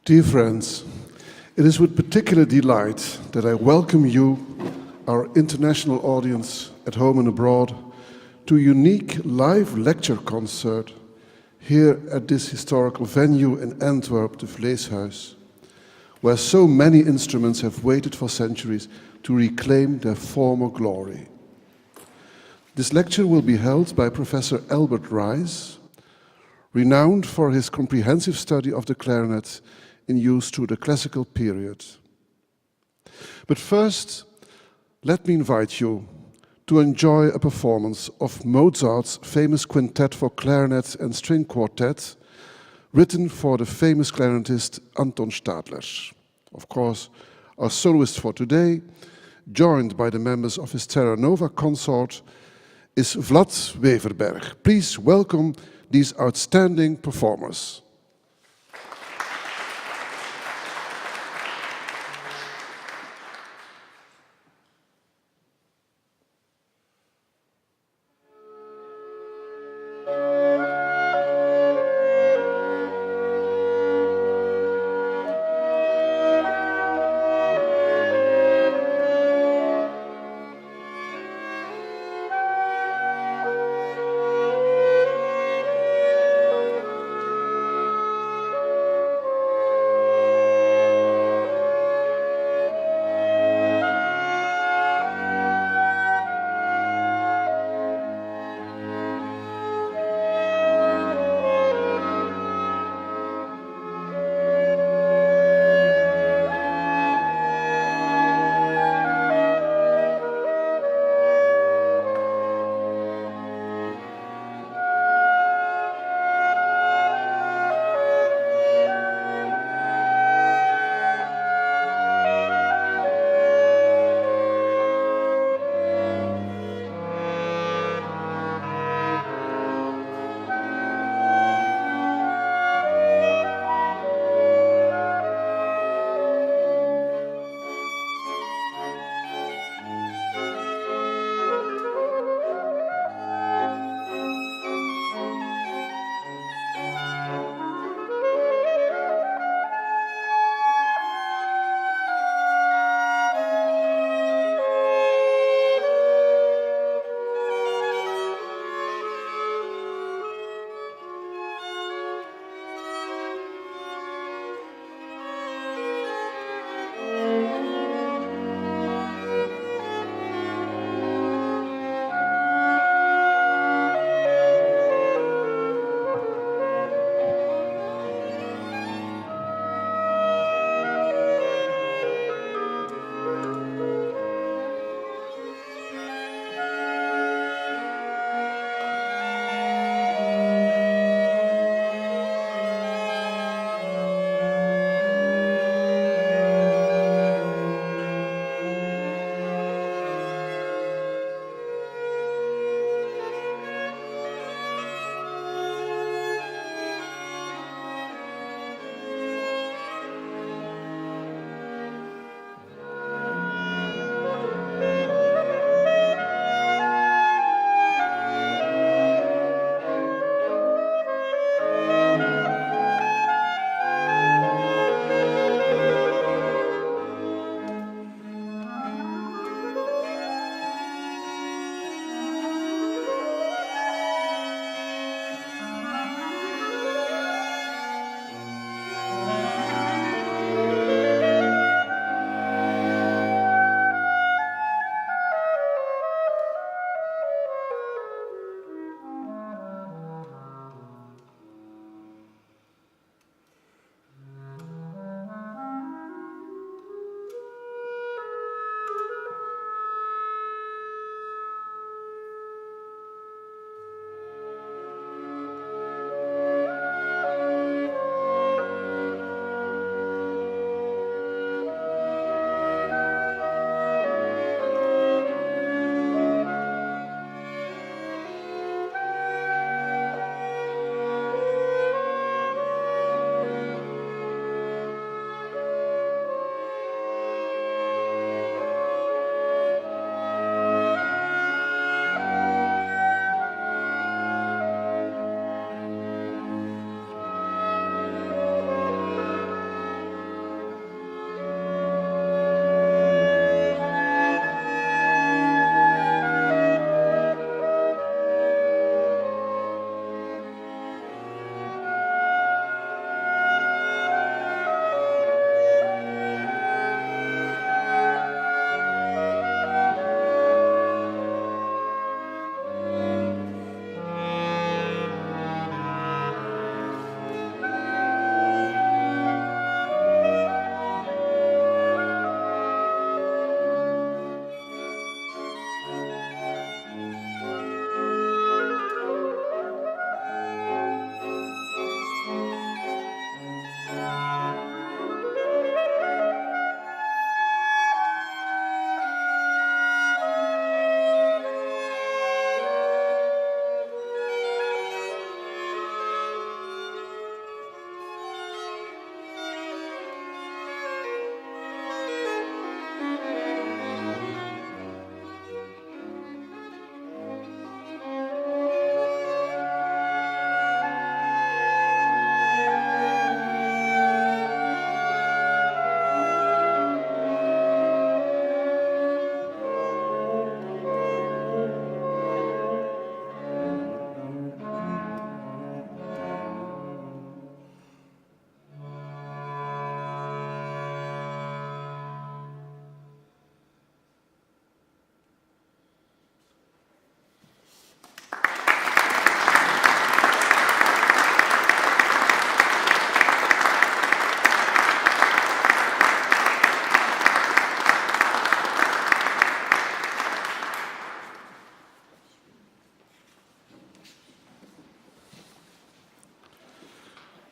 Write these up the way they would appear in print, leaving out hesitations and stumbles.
Dear friends, it is with particular delight that I welcome you, our international audience at home and abroad, to a unique live lecture concert here at this historical venue in Antwerp, the Vleeshuis, where so many instruments have waited for centuries to reclaim their former glory. This lecture will be held by Professor Albert Rice, renowned for his comprehensive study of the clarinet in use through the classical period. But first, let me invite you to enjoy a performance of Mozart's famous quintet for clarinet and string quartet, written for the famous clarinetist Anton Stadler. Of course, our soloist for today, joined by the members of his Terra Nova consort, is Vlad Weverberg. Please welcome these outstanding performers.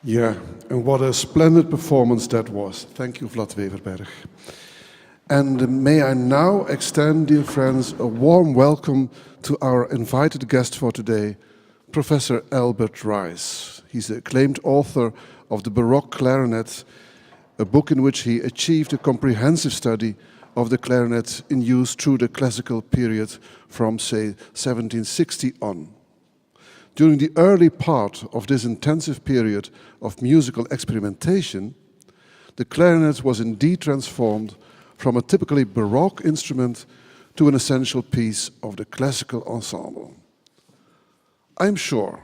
Yeah, and what a splendid performance that was. Thank you, Vlad Weverberg. And may I now extend, dear friends, a warm welcome to our invited guest for today, Professor Albert Rice. He's the acclaimed author of The Baroque Clarinet, a book in which he achieved a comprehensive study of the clarinet in use through the classical period from, say, 1760 on. During the early part of this intensive period of musical experimentation, the clarinet was indeed transformed from a typically Baroque instrument to an essential piece of the classical ensemble. I'm sure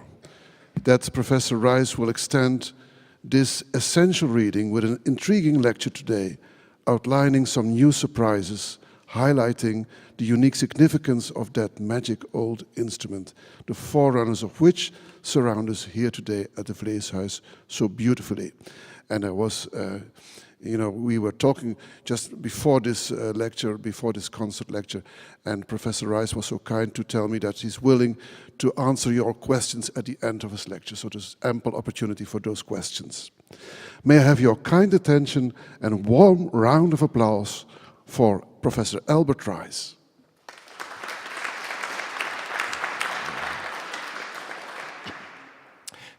that Professor Rice will extend this essential reading with an intriguing lecture today, outlining some new surprises, highlighting the unique significance of that magic old instrument, the forerunners of which surround us here today at the Vleeshuis so beautifully. And I was, we were talking just before this lecture, before this concert lecture, and Professor Rice was so kind to tell me that he's willing to answer your questions at the end of his lecture, so there's ample opportunity for those questions. May I have your kind attention and a warm round of applause for Professor Albert Rice.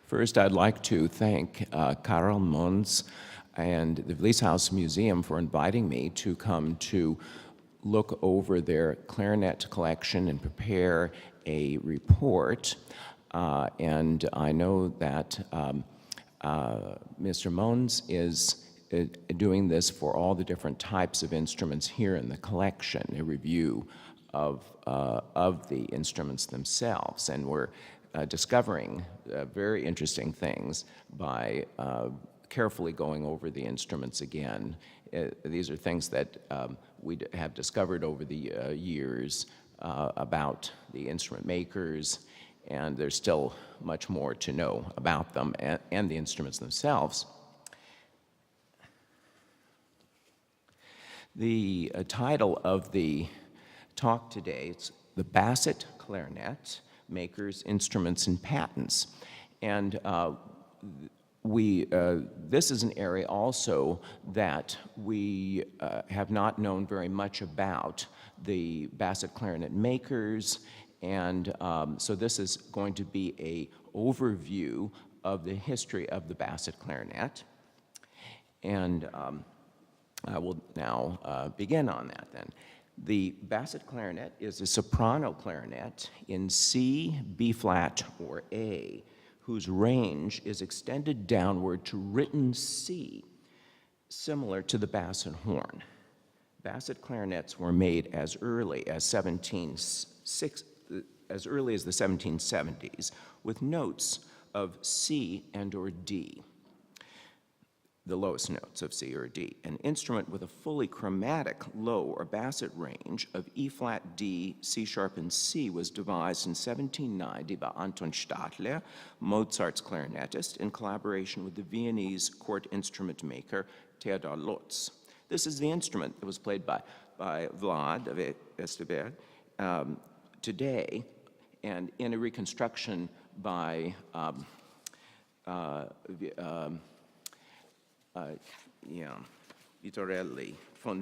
First, I'd like to thank Karel Mons and the Vleeshuis Museum for inviting me to come to look over their clarinet collection and prepare a report. And I know that Mr. Mons is doing this for all the different types of instruments here in the collection, a review of the instruments themselves. And we're discovering very interesting things by carefully going over the instruments again. These are things that we have discovered over the years about the instrument makers, and there's still much more to know about them and the instruments themselves. The title of the talk today is The Basset Clarinet, Makers, Instruments, and Patents. And this is an area also that we have not known very much about, the basset clarinet makers, and so this is going to be an overview of the history of the basset clarinet. And I will now begin on that then. The basset clarinet is a soprano clarinet in C, B flat, or A, whose range is extended downward to written C, similar to the basset horn. Basset clarinets were made as early as the 1770s, with notes of C and or D, the lowest notes of C or D. An instrument with a fully chromatic low or basset range of E flat, D, C sharp, and C was devised in 1790 by Anton Stadler, Mozart's clarinetist, in collaboration with the Viennese court instrument maker Theodor Lotz. This is the instrument that was played by Vlad Weverberg today, and in a reconstruction by von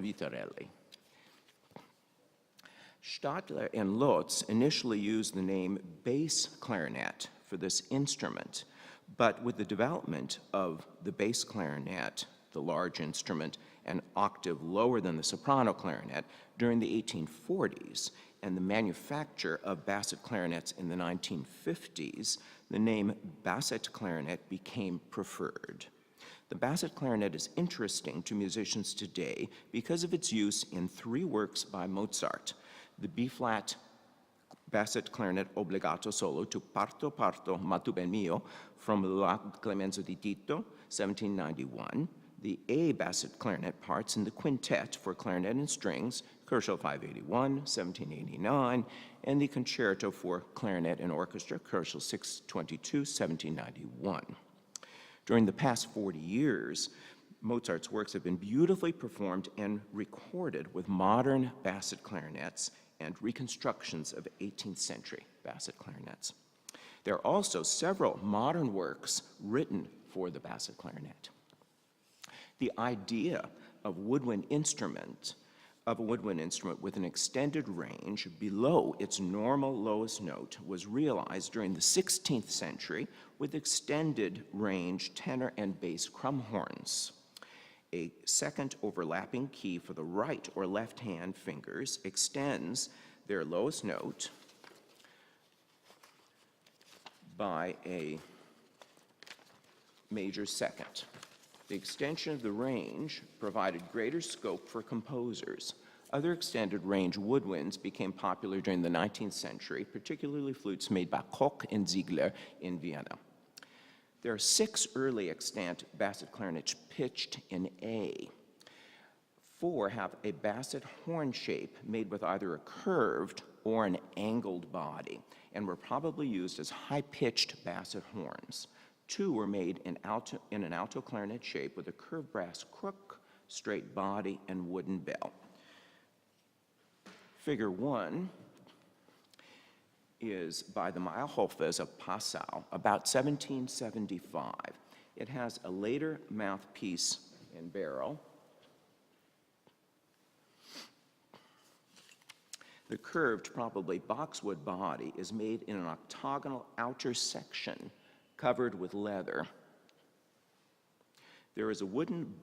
Vitorelli. Stadler and Lotz initially used the name bass clarinet for this instrument, but with the development of the bass clarinet, the large instrument, an octave lower than the soprano clarinet during the 1840s, and the manufacture of basset clarinets in the 1950s, the name basset clarinet became preferred. The basset clarinet is interesting to musicians today because of its use in 3 works by Mozart: the B-flat basset clarinet obbligato solo to Parto Parto ma tu ben mio from La Clemenza di Tito, 1791, the A basset clarinet parts in the quintet for clarinet and strings, Koschel 581, 1789, and the concerto for clarinet and orchestra, Koschel 622, 1791. During the past 40 years, Mozart's works have been beautifully performed and recorded with modern basset clarinets and reconstructions of 18th century basset clarinets. There are also several modern works written for the basset clarinet. The idea of a woodwind instrument with an extended range below its normal lowest note was realized during the 16th century with extended range tenor and bass crumb horns. A second overlapping key for the right or left hand fingers extends their lowest note by a major second. The extension of the range provided greater scope for composers. Other extended range woodwinds became popular during the 19th century, particularly flutes made by Koch and Ziegler in Vienna. There are 6 early extant basset clarinets pitched in A. 4 have a basset horn shape made with either a curved or an angled body and were probably used as high-pitched basset horns. 2 were made in an alto clarinet shape with a curved brass crook, straight body, and wooden bell. Figure 1 is by the Mayrhofers of Passau, about 1775. It has a later mouthpiece and barrel. The curved, probably boxwood body is made in an octagonal outer section covered with leather. There is a wooden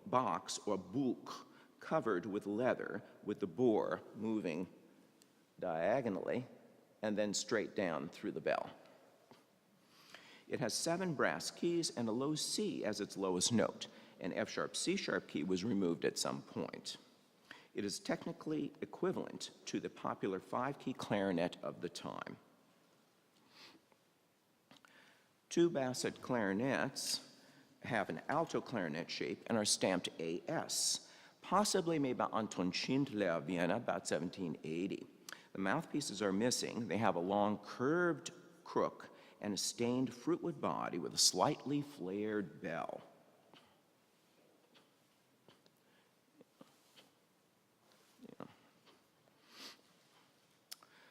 box or bulk covered with leather with the bore moving diagonally and then straight down through the bell. It has 7 brass keys and a low C as its lowest note. An F-sharp, C-sharp key was removed at some point. It is technically equivalent to the popular 5-key clarinet of the time. 2 basset clarinets have an alto clarinet shape and are stamped AS, possibly made by Anton Schindler of Vienna about 1780. The mouthpieces are missing. They have a long curved crook and a stained fruitwood body with a slightly flared bell.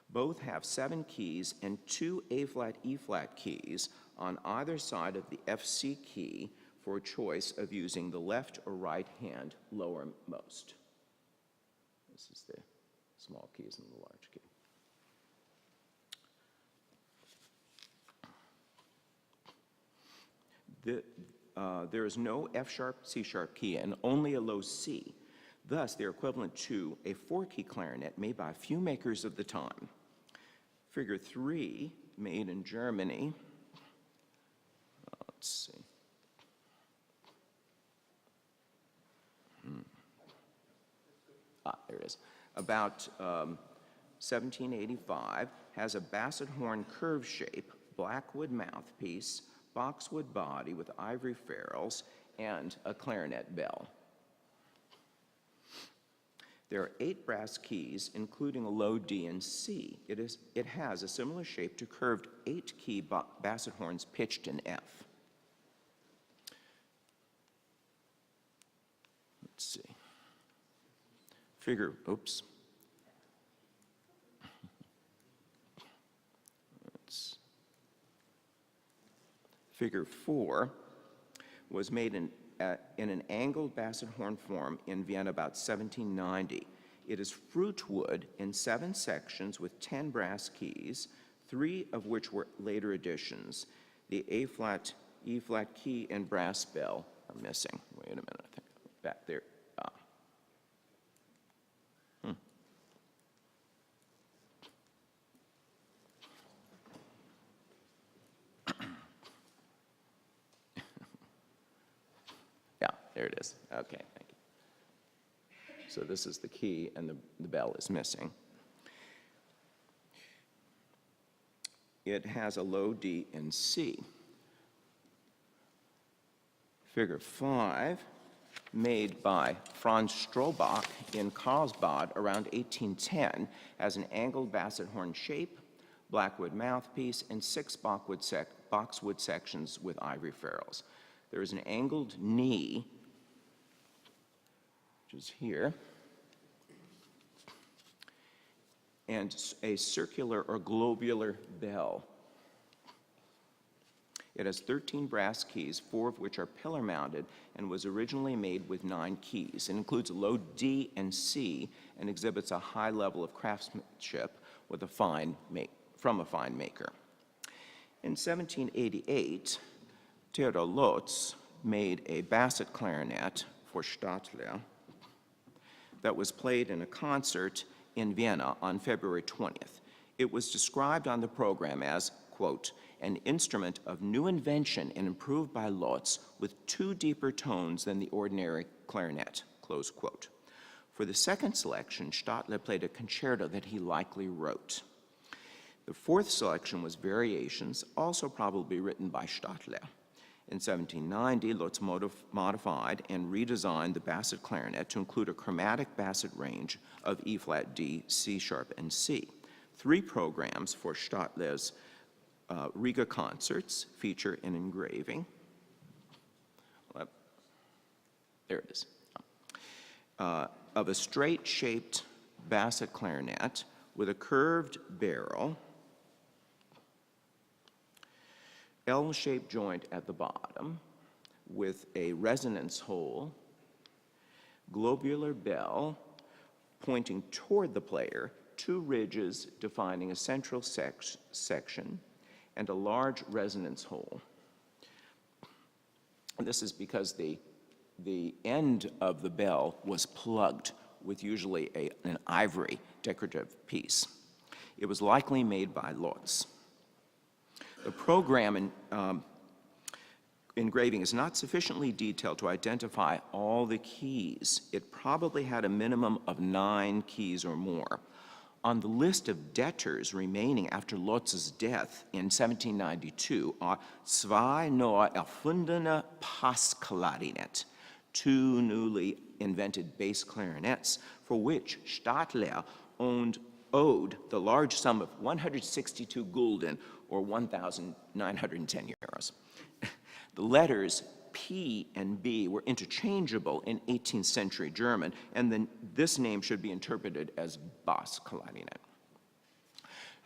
Both have 7 keys and 2 A-flat, E-flat keys on either side of the F-C key for a choice of using the left or right hand lowermost. This is the small keys and the large key. There is no F-sharp, C-sharp key and only a low C. Thus, they're equivalent to a 4-key clarinet made by a few makers of the time. Figure 3, made in Germany. Let's see. There it is. About 1785, has a basset horn curve shape, blackwood mouthpiece, boxwood body with ivory ferrules, and a clarinet bell. There are 8 brass keys, including a low D and C. It has a similar shape to curved 8-key basset horns pitched in F. Let's see. Figure 4 was made in an angled basset horn form in Vienna about 1790. It is fruitwood in 7 sections with 10 brass keys, 3 of which were later additions. The A-flat, E-flat key and brass bell are missing. Wait a minute, I think back there. There it is. Okay, thank you. So this is the key, and the bell is missing. It has a low D and C. Figure 5, made by Franz Strohbach in Karlsbad around 1810, has an angled basset horn shape, blackwood mouthpiece, and 6 boxwood sections with ivory ferrules. There is an angled knee, which is here, and a circular or globular bell. It has 13 brass keys, 4 of which are pillar-mounted, and was originally made with 9 keys. It includes a low D and C and exhibits a high level of craftsmanship with from a fine maker. In 1788, Theodor Lotz made a basset clarinet for Stadler that was played in a concert in Vienna on February 20th. It was described on the program as, quote, an instrument of new invention and improved by Lotz with 2 deeper tones than the ordinary clarinet, close quote. For the second selection, Stadler played a concerto that he likely wrote. The fourth selection was variations, also probably written by Stadler. In 1790, Lotz modified and redesigned the basset clarinet to include a chromatic basset range of E flat, D, C sharp, and C. 3 programs for Stadler's Riga concerts feature an engraving. There it is. Of a straight-shaped basset clarinet with a curved barrel, L-shaped joint at the bottom with a resonance hole, globular bell pointing toward the player, 2 ridges defining a central section, and a large resonance hole. This is because the end of the bell was plugged with usually an ivory decorative piece. It was likely made by Lotz. The program engraving is not sufficiently detailed to identify all the keys. It probably had a minimum of 9 keys or more. On the list of debtors remaining after Lotz's death in 1792 are zwei neu erfundene Passklarinet, 2 newly invented bass clarinets, for which Stadler owed the large sum of 162 gulden, or 1,910 euros. The letters P and B were interchangeable in 18th century German, and then this name should be interpreted as Bassklarinet.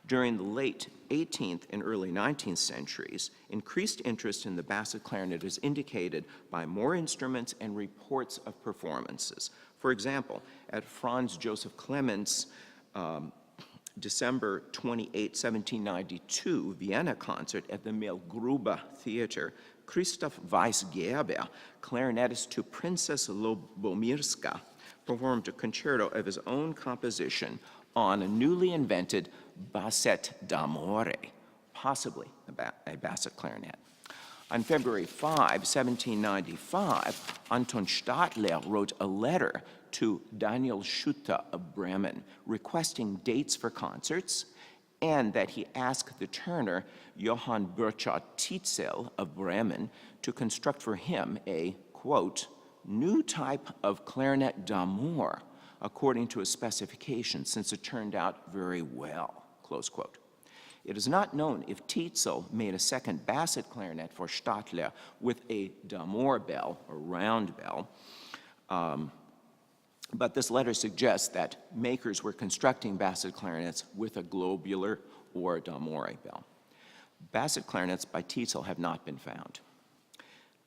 During the late 18th and early 19th centuries, increased interest in the basset clarinet is indicated by more instruments and reports of performances. For example, at Franz Joseph Clemens' December 28, 1792, Vienna concert at the Mehlgruber Theater, Christoph Weisgerber, clarinetist to Princess Lubomirska, performed a concerto of his own composition on a newly invented basset d'amore, possibly a basset clarinet. On February 5, 1795, Anton Stadler wrote a letter to Daniel Schutte of Bremen requesting dates for concerts, and that he asked the turner Johann Burchard Tietzel of Bremen to construct for him a, quote, new type of clarinet d'amour, according to his specifications, since it turned out very well, close quote. It is not known if Tietzel made a second basset clarinet for Stadler with a d'amour bell, or round bell, but this letter suggests that makers were constructing basset clarinets with a globular or d'amour bell. Basset clarinets by Tietzel have not been found.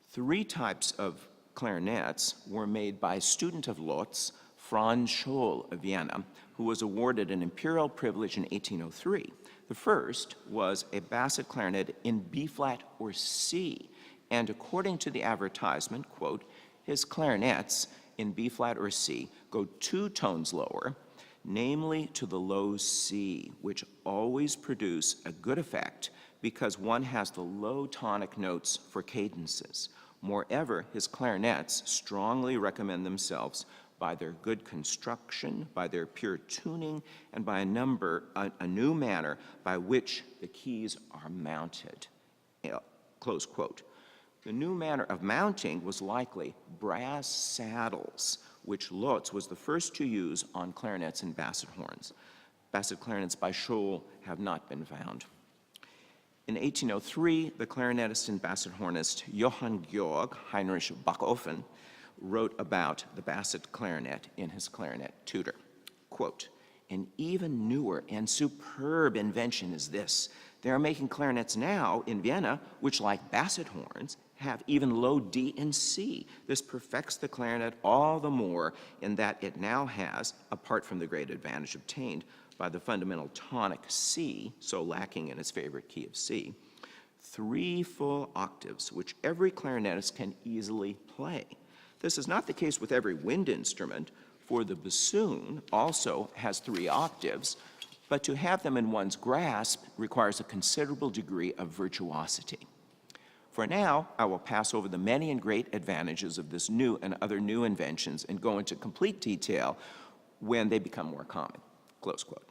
3 types of clarinets were made by a student of Lotz, Franz Scholl of Vienna, who was awarded an imperial privilege in 1803. The first was a basset clarinet in B-flat or C, and according to the advertisement, quote, his clarinets in B-flat or C go 2 tones lower, namely to the low C, which always produce a good effect because one has the low tonic notes for cadences. Moreover, his clarinets strongly recommend themselves by their good construction, by their pure tuning, and by a new manner by which the keys are mounted, close quote. The new manner of mounting was likely brass saddles, which Lotz was the first to use on clarinets and basset horns. Basset clarinets by Scholl have not been found. In 1803, the clarinetist and basset hornist Johann Georg Heinrich Backofen wrote about the basset clarinet in his clarinet tutor. Quote, an even newer and superb invention is this, They are making clarinets now in Vienna, which, like basset horns, have even low D and C. This perfects the clarinet all the more in that it now has, apart from the great advantage obtained by the fundamental tonic C, so lacking in its favorite key of C, 3 full octaves, which every clarinetist can easily play. This is not the case with every wind instrument, for the bassoon also has 3 octaves, but to have them in one's grasp requires a considerable degree of virtuosity. For now, I will pass over the many and great advantages of this new and other new inventions and go into complete detail when they become more common." Close quote.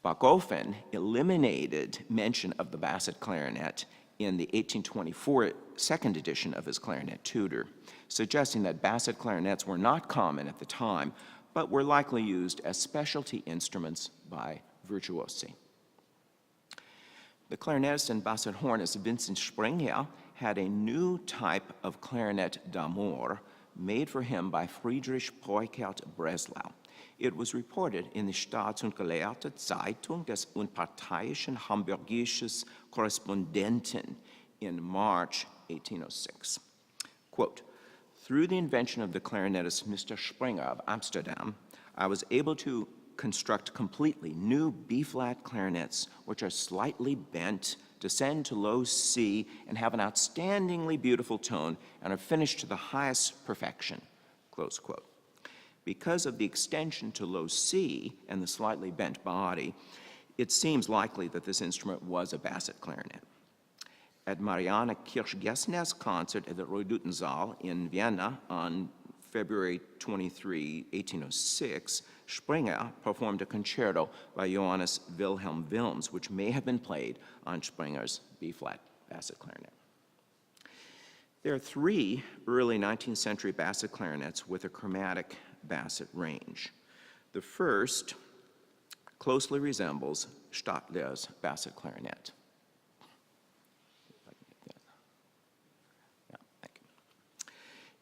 Backofen eliminated mention of the basset clarinet in the 1824 second edition of his Clarinet Tutor, suggesting that basset clarinets were not common at the time, but were likely used as specialty instruments by virtuosi. The clarinetist and basset hornist Vincent Springer had a new type of clarinet d'amour made for him by Friedrich Peukert Breslau. It was reported in the Staats- und Gelehrte Zeitung des Unparteiischen Hamburgisches Korrespondenten in March 1806. Quote, "Through the invention of the clarinetist Mr. Springer of Amsterdam, I was able to construct completely new B-flat clarinets, which are slightly bent, descend to low C, and have an outstandingly beautiful tone, and are finished to the highest perfection." Close quote. Because of the extension to low C and the slightly bent body, it seems likely that this instrument was a basset clarinet. At Marianne Kirchgessner's concert at the Redutensaal in Vienna on February 23, 1806, Springer performed a concerto by Johannes Wilhelm Wilms, which may have been played on Springer's B-flat basset clarinet. There are 3 early 19th century basset clarinets with a chromatic basset range. The first closely resembles Stadler's basset clarinet.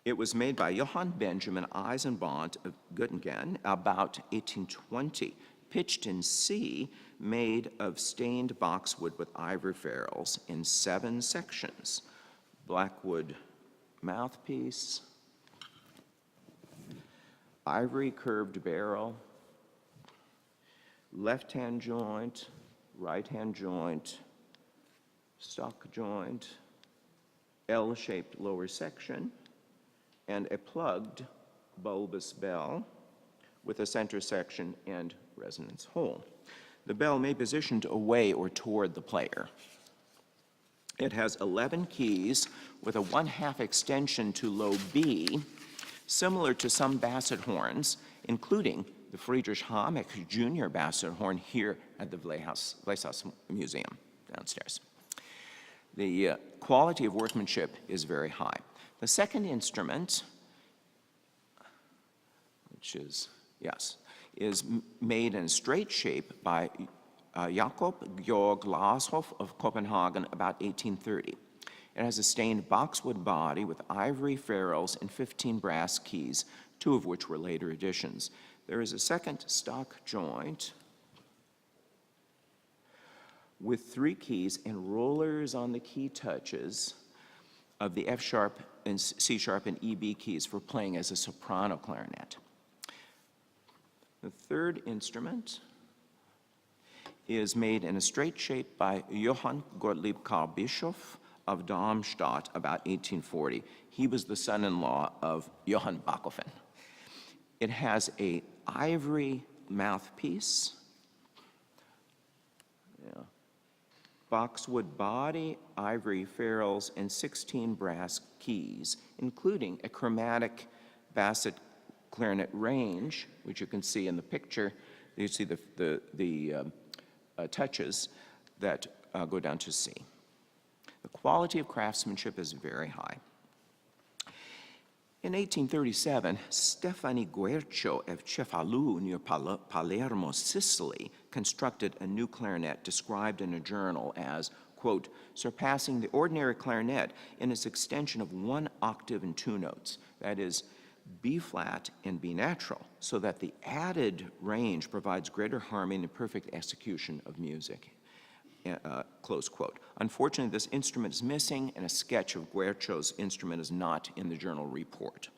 It was made by Johann Benjamin Eisenbahn of Göttingen about 1820, pitched in C, made of stained boxwood with ivory ferrules in 7 sections. Blackwood mouthpiece, ivory curved barrel, left-hand joint, right-hand joint, stock joint, L-shaped lower section, and a plugged bulbous bell with a center section and resonance hole. The bell may be positioned away or toward the player. It has 11 keys with a 1/2 extension to low B, similar to some basset horns, including the Friedrich Hamek Jr. basset horn here at the Vlehaus Museum downstairs. The quality of workmanship is very high. The second instrument, which is, is made in a straight shape by Jakob Georg Glashoff of Copenhagen about 1830. It has a stained boxwood body with ivory ferrules and 15 brass keys, 2 of which were later additions. There is a second stock joint with 3 keys and rollers on the key touches of the F sharp and C sharp and EB keys for playing as a soprano clarinet. The third instrument is made in a straight shape by Johann Gottlieb Karl Bischoff of Darmstadt about 1840. He was the son-in-law of Johann Backofen. It has a ivory mouthpiece, boxwood body, ivory ferrules, and 16 brass keys, including a chromatic basset clarinet range, which you can see in the picture. You see the touches that go down to C. The quality of craftsmanship is very high. In 1837, Stefani Guercio of Cefalù near Palermo, Sicily, constructed a new clarinet described in a journal as, quote, surpassing the ordinary clarinet in its extension of 1 octave and 2 notes, that is, B flat and B natural, so that the added range provides greater harmony and perfect execution of music. close quote. Unfortunately, this instrument is missing, and a sketch of Guercio's instrument is not in the journal report.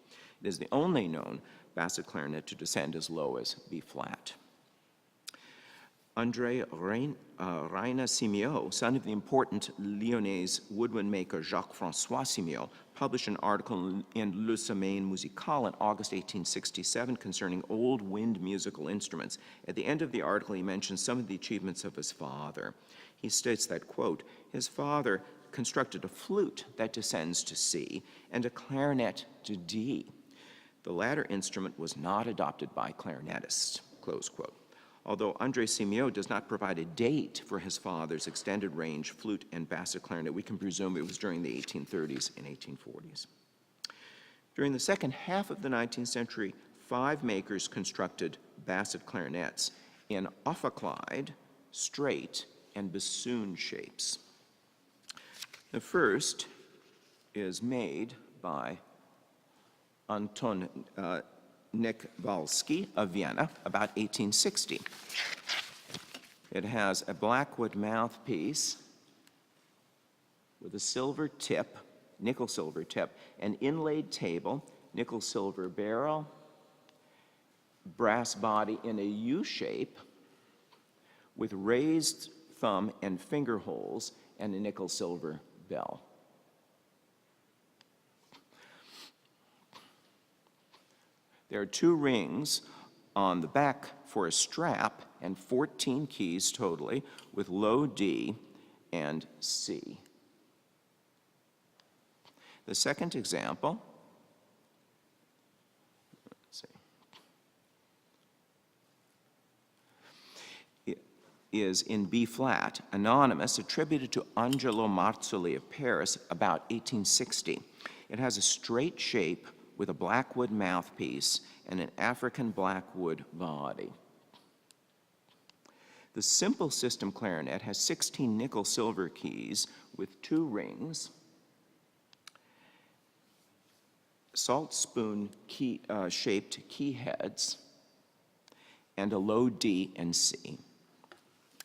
It is the only known basset clarinet to descend as low as B flat. André Reina Simiot, son of the important Lyonnese woodwind maker Jacques-François Simiot, published an article in Le Semaine Musicale in August 1867 concerning old wind musical instruments. At the end of the article, he mentions some of the achievements of his father. He states that, quote, his father constructed a flute that descends to C and a clarinet to D. The latter instrument was not adopted by clarinetists, close quote. Although André Simiot does not provide a date for his father's extended range flute and basset clarinet, we can presume it was during the 1830s and 1840s. During the second half of the 19th century, 5 makers constructed basset clarinets in ophicleide, straight, and bassoon shapes. The first is made by Anton Nikolsky of Vienna, about 1860. It has a blackwood mouthpiece with a silver tip, nickel silver tip, an inlaid table, nickel silver barrel, brass body in a U shape with raised thumb and finger holes and a nickel silver bell. There are 2 rings on the back for a strap and 14 keys totally with low D and C. The second example, let's see, is in B flat, anonymous, attributed to Angelo Marzoli of Paris about 1860. It has a straight shape with a blackwood mouthpiece and an African blackwood body. The simple system clarinet has 16 nickel silver keys with 2 rings, salt spoon key, shaped key heads, and a low D and C.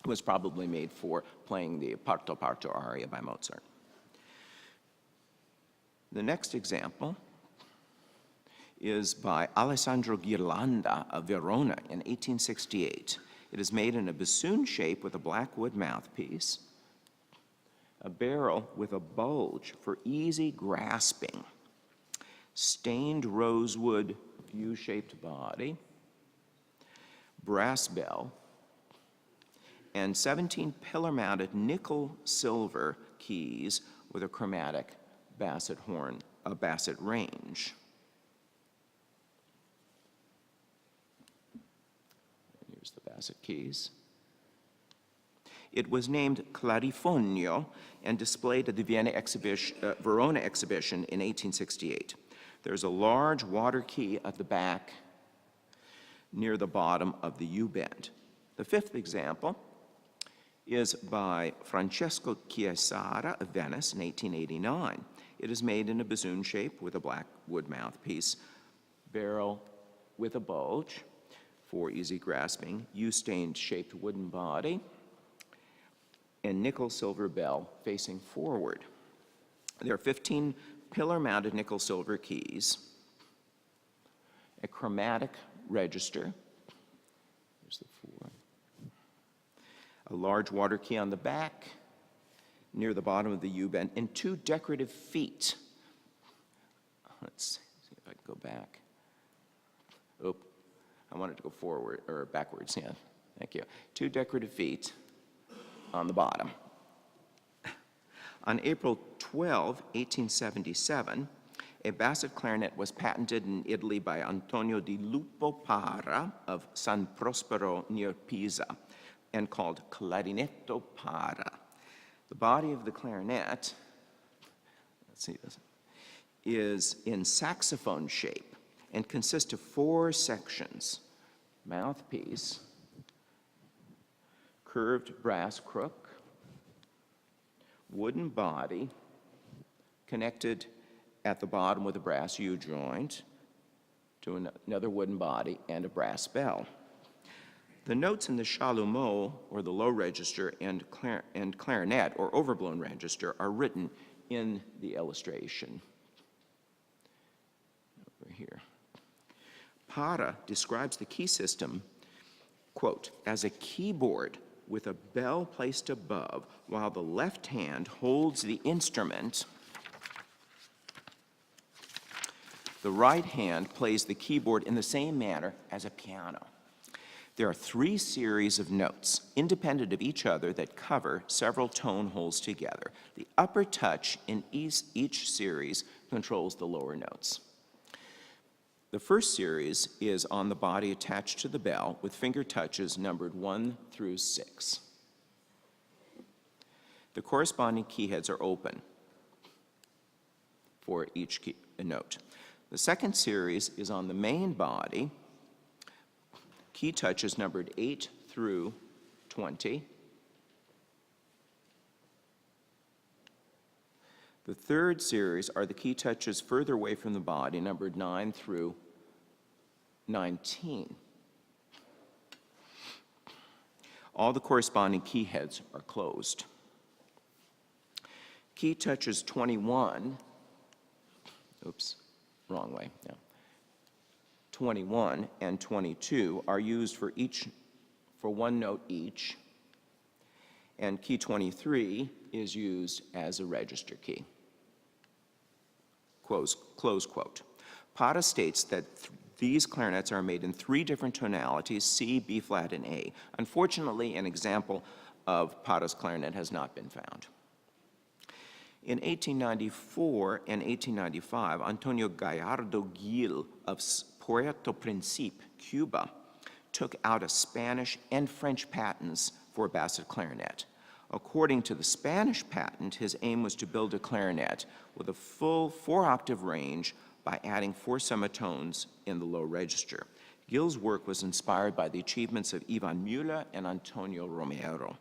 It was probably made for playing the Parto Parto aria by Mozart. The next example is by Alessandro Ghirlanda of Verona in 1868. It is made in a bassoon shape with a blackwood mouthpiece, a barrel with a bulge for easy grasping, stained rosewood U-shaped body, brass bell, and 17 pillar-mounted nickel-silver keys with a chromatic basset horn, a basset range. Here's the basset keys. It was named Clarifonio and displayed at the Verona exhibition in 1868. There's a large water key at the back near the bottom of the U-bend. The fifth example is by Francesco Chiesara of Venice in 1889. It is made in a bassoon shape with a blackwood mouthpiece, barrel with a bulge for easy grasping, U-stained shaped wooden body, and nickel silver bell facing forward. There are 15 pillar-mounted nickel silver keys, a chromatic register, there's the 4, a large water key on the back near the bottom of the U-bend, and 2 decorative feet. Let's see if I can go back. Oh, I wanted to go forward, or backwards, yeah, thank you. 2 decorative feet on the bottom. On April 12, 1877, a basset clarinet was patented in Italy by Antonio di Lupo Para of San Prospero near Pisa and called Clarinetto Para. The body of the clarinet, let's see this, is in saxophone shape and consists of 4 sections: mouthpiece, curved brass crook, wooden body connected at the bottom with a brass U-joint to another wooden body and a brass bell. The notes in the chalumeau, or the low register, and clarinet, or overblown register, are written in the illustration over here. Para describes the key system, quote, as a keyboard with a bell placed above, while the left hand holds the instrument. The right hand plays the keyboard in the same manner as a piano. There are 3 series of notes, independent of each other, that cover several tone holes together. The upper touch in each series controls the lower notes. The first series is on the body attached to the bell with finger touches numbered 1 through 6. The corresponding key heads are open for each note. The second series is on the main body, key touches numbered 8 through 20. The third series are the key touches further away from the body, numbered 9 through 19. All the corresponding key heads are closed. Key touches 21, oops, wrong way, yeah. 21 and 22 are used for one note each, and key 23 is used as a register key. Close quote. Para states that these clarinets are made in 3 different tonalities, C, B flat, and A. Unfortunately, an example of Para's clarinet has not been found. In 1894 and 1895, Antonio Gallardo Gil of Puerto Príncipe, Cuba, took out a Spanish and French patents for a basset clarinet. According to the Spanish patent, his aim was to build a clarinet with a full 4-octave range by adding 4 semitones in the low register. Gil's work was inspired by the achievements of Ivan Müller and Antonio Romero.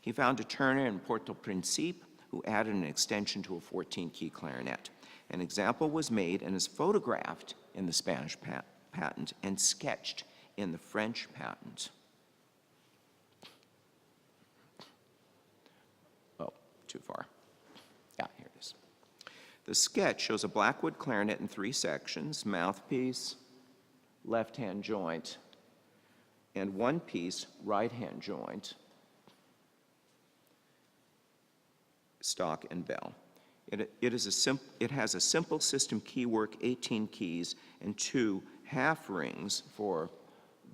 He found a turner in Puerto Príncipe who added an extension to a 14-key clarinet. An example was made and is photographed in the Spanish patent and sketched in the French patent. Oh, too far. Yeah, here it is. The sketch shows a blackwood clarinet in 3 sections: mouthpiece, left-hand joint, and 1-piece right-hand joint, stock and bell. It has a simple system keywork, 18 keys, and 2 half rings for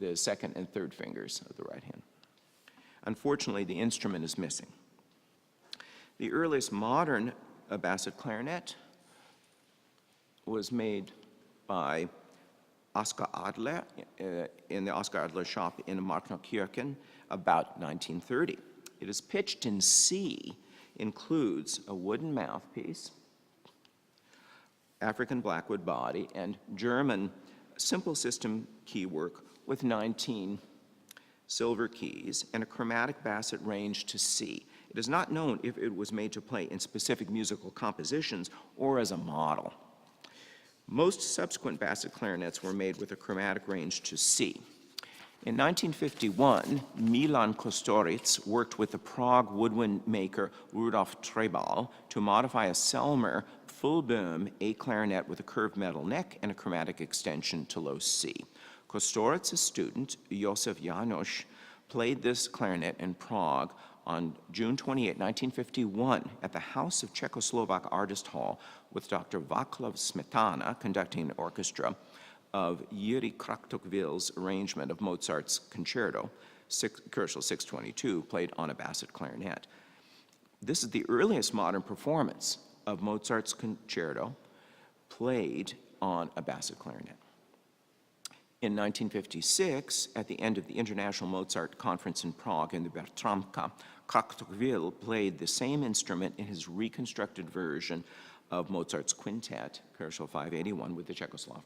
the second and third fingers of the right hand. Unfortunately, the instrument is missing. The earliest modern basset clarinet was made by Oskar Adler in the Oskar Adler shop in Markneukirchen about 1930. It is pitched in C, includes a wooden mouthpiece, African blackwood body, and German simple system keywork with 19 silver keys and a chromatic basset range to C. It is not known if it was made to play in specific musical compositions or as a model. Most subsequent basset clarinets were made with a chromatic range to C. In 1951, Milan Kostoric worked with the Prague woodwind maker Rudolf Trebal to modify a Selmer full boom A clarinet with a curved metal neck and a chromatic extension to low C. Kostoric's student, Josef János, played this clarinet in Prague on June 28, 1951, at the House of Czechoslovak Artist Hall with Dr. Václav Smetana conducting an orchestra of Jiří Kratochvíl's arrangement of Mozart's concerto, Koschel 622, played on a basset clarinet. This is the earliest modern performance of Mozart's concerto played on a basset clarinet. In 1956, at the end of the International Mozart Conference in Prague in the Bertramka, Kratochvíl played the same instrument in his reconstructed version of Mozart's quintet, Koschel 581, with the Czechoslovak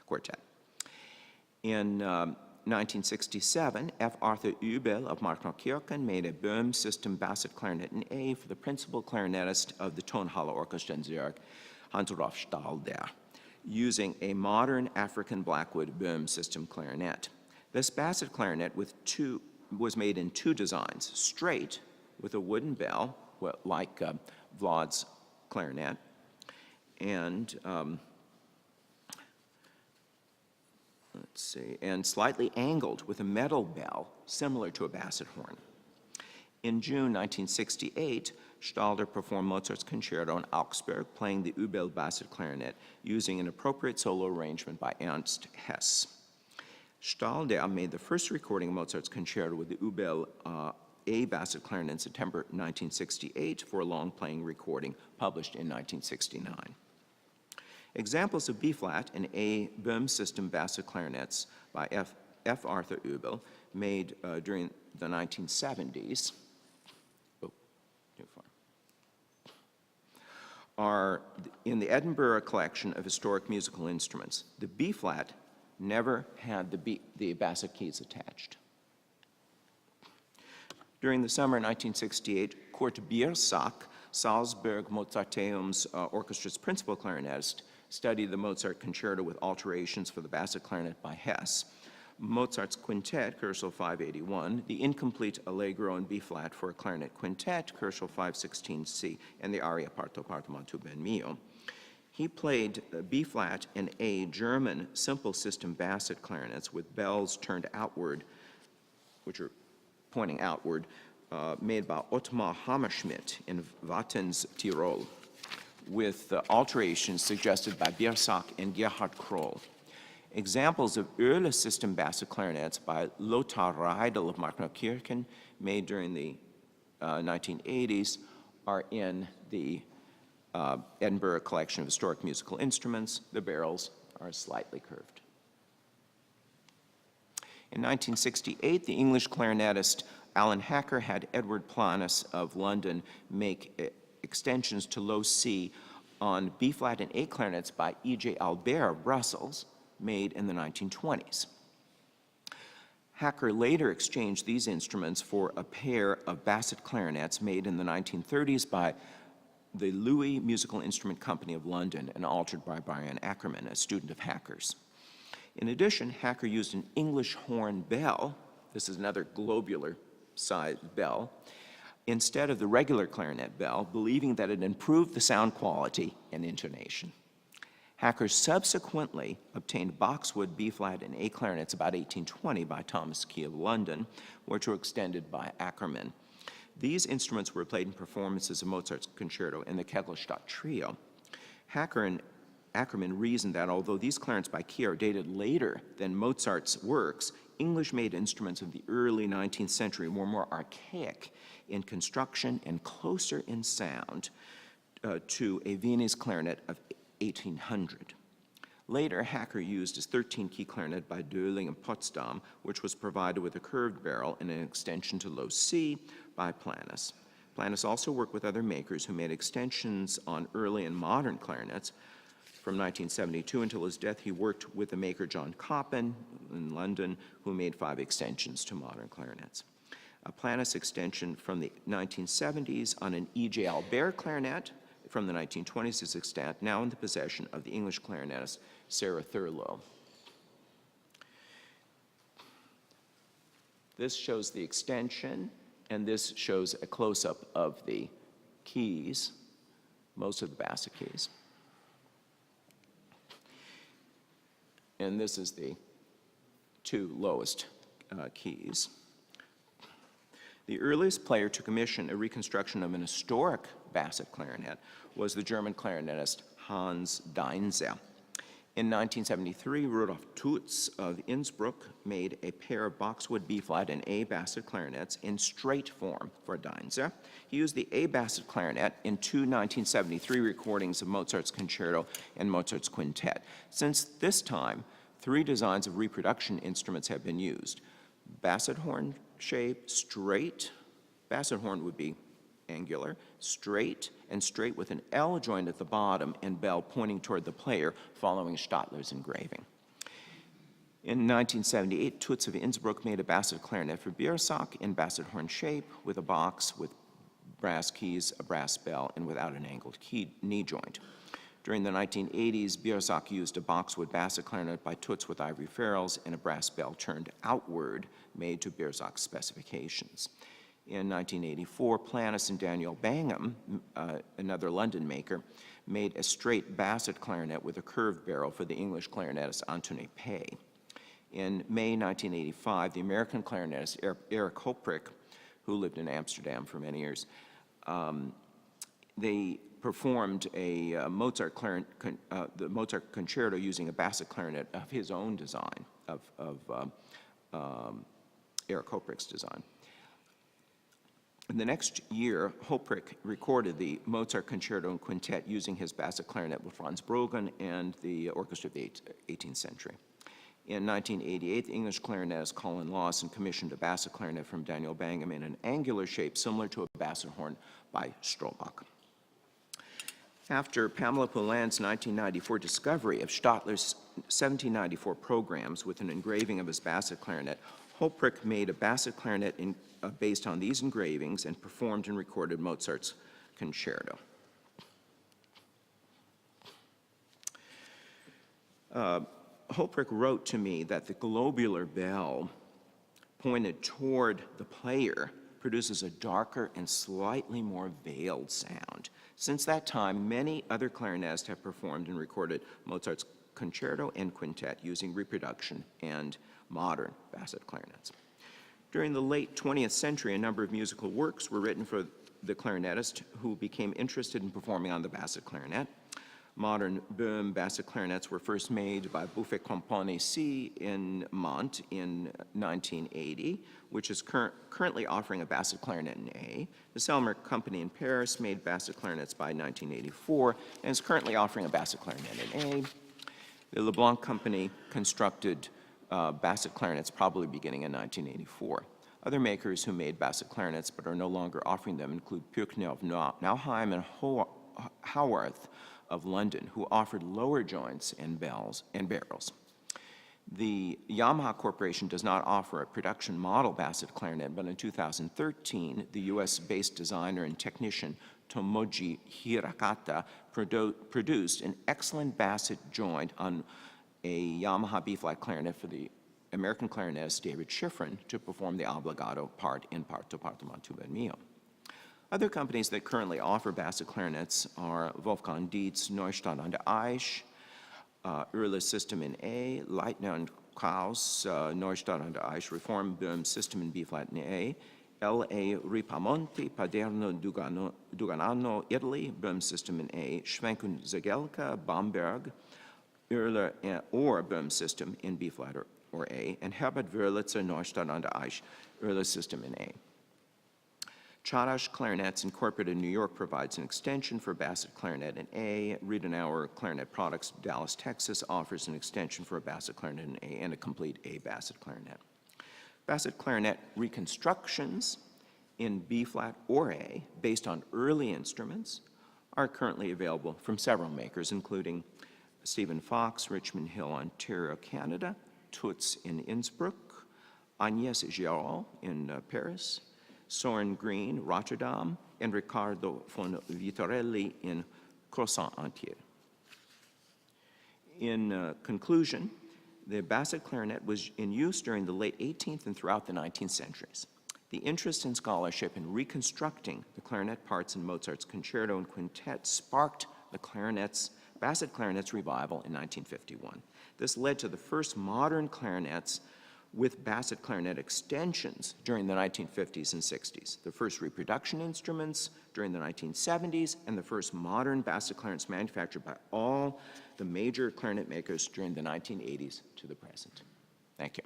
quartet. In 1967, F. Arthur Übel of Markneukirchen made a Böhm system basset clarinet in A for the principal clarinetist of the Tonhalle Orchestra in Zurich, Hans-Rolf Stalder, using a modern African blackwood Böhm system clarinet. This basset clarinet was made in two designs, straight with a wooden bell, like Vlad's clarinet, and and slightly angled with a metal bell, similar to a basset horn. In June 1968, Stalder performed Mozart's concerto in Augsburg, playing the Übel basset clarinet, using an appropriate solo arrangement by Ernst Hess. Stalder made the first recording of Mozart's concerto with the Übel A basset clarinet in September 1968 for a long-playing recording published in 1969. Examples of B-flat and A Böhm system basset clarinets by F. Arthur Übel, made during the 1970s, are in the Edinburgh collection of historic musical instruments. The B-flat never had the basset keys attached. During the summer 1968, Kurt Biersack, Salzburg Mozarteum's orchestra's principal clarinetist, studied the Mozart concerto with alterations for the basset clarinet by Hess, Mozart's quintet, Korsel 581, the incomplete Allegro in B-flat for a clarinet quintet, Korsel 516C, and the aria Parto ma tu ben mio. He played B-flat and A German simple system basset clarinets with bells turned outward, which are pointing outward, made by Ottmar Hammerschmidt in Wattens, Tirol, with alterations suggested by Biersack and Gerhard Kroll. Examples of early system basset clarinets by Lothar Reidel of Markneukirchen, made during the 1980s, are in the Edinburgh collection of historic musical instruments. The barrels are slightly curved. In 1968, the English clarinetist Alan Hacker had Edward Planus of London make extensions to low C on B-flat and A clarinets by E.J. Albert of Brussels, made in the 1920s. Hacker later exchanged these instruments for a pair of basset clarinets made in the 1930s by the Louis Musical Instrument Company of London and altered by Brian Ackerman, a student of Hacker's. In addition, Hacker used an English horn bell, this is another globular-sized bell, instead of the regular clarinet bell, believing that it improved the sound quality and intonation. Hacker subsequently obtained boxwood B-flat and A clarinets about 1820 by Thomas Key of London, which were extended by Ackerman. These instruments were played in performances of Mozart's concerto in the Kegelstadt Trio. Hacker and Ackerman reasoned that although these clarinets by Key are dated later than Mozart's works, English-made instruments of the early 19th century were more archaic in construction and closer in sound to a Viennese clarinet of 1800. Later, Hacker used his 13-key clarinet by Döhling in Potsdam, which was provided with a curved barrel and an extension to low C by Planus. Planus also worked with other makers who made extensions on early and modern clarinets. From 1972 until his death, he worked with the maker John Coppin in London, who made 5 extensions to modern clarinets. A Planus extension from the 1970s on an E.J. Albert clarinet from the 1920s is extant, now in the possession of the English clarinetist Sarah Thurlow. This shows the extension, and this shows a close-up of the keys, most of the basset keys. And this is the 2 lowest keys. The earliest player to commission a reconstruction of an historic basset clarinet was the German clarinetist Hans Deinzer. In 1973, Rudolf Tutz of Innsbruck made a pair of boxwood B-flat and A basset clarinets in straight form for Deinzer. He used the A basset clarinet in 2 1973 recordings of Mozart's concerto and Mozart's quintet. Since this time, 3 designs of reproduction instruments have been used. Basset horn shape, straight, basset horn would be angular, straight, and straight with an L joint at the bottom and bell pointing toward the player, following Stadler's engraving. In 1978, Tutz of Innsbruck made a basset clarinet for Biersack in basset horn shape with a box with brass keys, a brass bell, and without an angled knee joint. During the 1980s, Bierzak used a boxwood basset clarinet by Toots with ivory ferrules and a brass bell turned outward made to Bierzak's specifications. In 1984, Planis and Daniel Bangham, another London maker, made a straight basset clarinet with a curved barrel for the English clarinetist Antoine Pay. In May 1985, the American clarinetist Eric Hoprick, who lived in Amsterdam for many years, they performed a the Mozart concerto using a basset clarinet of his own design, of Eric Hoprick's design. In the next year, Hoprick recorded the Mozart Concerto and Quintet using his basset clarinet with Franz Brogan and the Orchestra of the 18th Century. In 1988, the English clarinetist Colin Lawson commissioned a basset clarinet from Daniel Bangham in an angular shape similar to a basset horn by Strobach. After Pamela Poulin's 1994 discovery of Stadler's 1794 programs with an engraving of his basset clarinet, Hoprick made a basset clarinet based on these engravings and performed and recorded Mozart's concerto. Hoprick wrote to me that the globular bell pointed toward the player produces a darker and slightly more veiled sound. Since that time, many other clarinetists have performed and recorded Mozart's concerto and quintet using reproduction and modern basset clarinets. During the late 20th century, a number of musical works were written for the clarinetist who became interested in performing on the basset clarinet. Modern Böhm basset clarinets were first made by Buffet Compagnie C in Mantes in 1980, which is currently offering a basset clarinet in A. The Selmer Company in Paris made basset clarinets by 1984 and is currently offering a basset clarinet in A. The Leblanc Company constructed basset clarinets probably beginning in 1984. Other makers who made basset clarinets but are no longer offering them include Pürkner of Nauheim and Howarth of London, who offered lower joints and bells and barrels. The Yamaha Corporation does not offer a production model basset clarinet, but in 2013, the US-based designer and technician Tomoji Hirakata produced an excellent basset joint on a Yamaha B-flat clarinet for the American clarinetist David Schifrin to perform the obbligato part in Parto Partement tu ben mio. Other companies that currently offer basset clarinets are Wolfgang Dietz, Neustadt an der Aisch, Erle System in A, Leitner and Krauss, Neustadt an der Aisch, Reform Böhm System in B-flat in A, L.A. Ripamonti, Paderno Duganano, Italy, Böhm System in A, Schwenk und Zegelka, Bamberg, Erle or Böhm System in B-flat or A, and Herbert Wörlitzer, Neustadt an der Aisch, Erle System in A. Charash Clarinets Incorporated in New York provides an extension for basset clarinet in A. Riedenauer Clarinet Products, Dallas, Texas offers an extension for a basset clarinet in A and a complete A basset clarinet. Basset clarinet reconstructions in B-flat or A based on early instruments are currently available from several makers, including Stephen Fox, Richmond Hill, Ontario, Canada, Toots in Innsbruck, Agnès Giraud in Paris, Soren Green, Rotterdam, and Riccardo von Vitorelli in Crozant-Entier. In conclusion, the basset clarinet was in use during the late 18th and throughout the 19th centuries. The interest in scholarship in reconstructing the clarinet parts in Mozart's concerto and quintet sparked the basset clarinet's revival in 1951. This led to the first modern clarinets with basset clarinet extensions during the 1950s and 60s, the first reproduction instruments during the 1970s, and the first modern basset clarinets manufactured by all the major clarinet makers during the 1980s to the present. Thank you.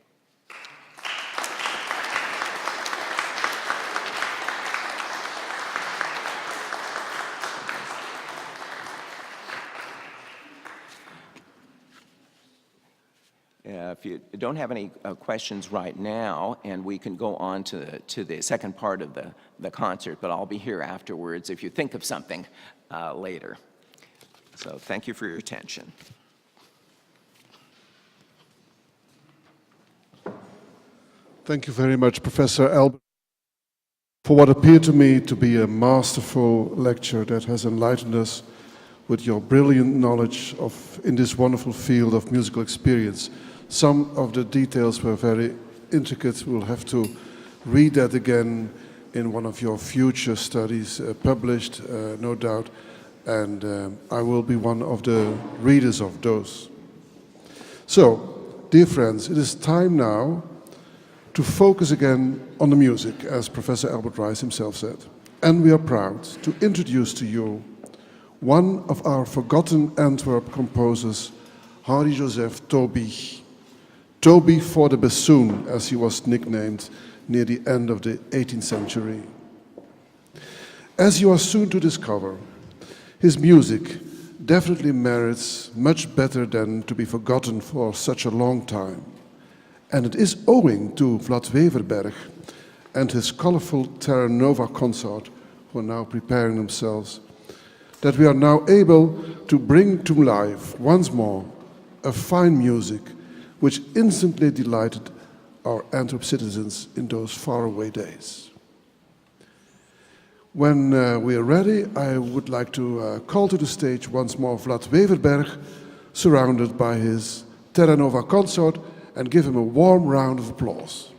If you don't have any questions right now, and we can go on to the second part of the concert, but I'll be here afterwards if you think of something later. So thank you for your attention. Thank you very much, Professor Albert, for what appeared to me to be a masterful lecture that has enlightened us with your brilliant knowledge in this wonderful field of musical experience. Some of the details were very intricate. We'll have to read that again in one of your future studies, published, no doubt, and I will be one of the readers of those. So, dear friends, it is time now to focus again on the music, as Professor Albert Rice himself said. And we are proud to introduce to you one of our forgotten Antwerp composers, Henri Joseph Toby. Toby for the bassoon, as he was nicknamed near the end of the 18th century. As you are soon to discover, his music definitely merits much better than to be forgotten for such a long time. And it is owing to Vlad Weverberg and his colorful Terra Nova consort, who are now preparing themselves, that we are now able to bring to life once more a fine music which instantly delighted our Antwerp citizens in those faraway days. When we are ready, I would like to call to the stage once more Vlad Weverberg, surrounded by his Terra Nova consort, and give him a warm round of applause.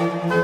Thank you.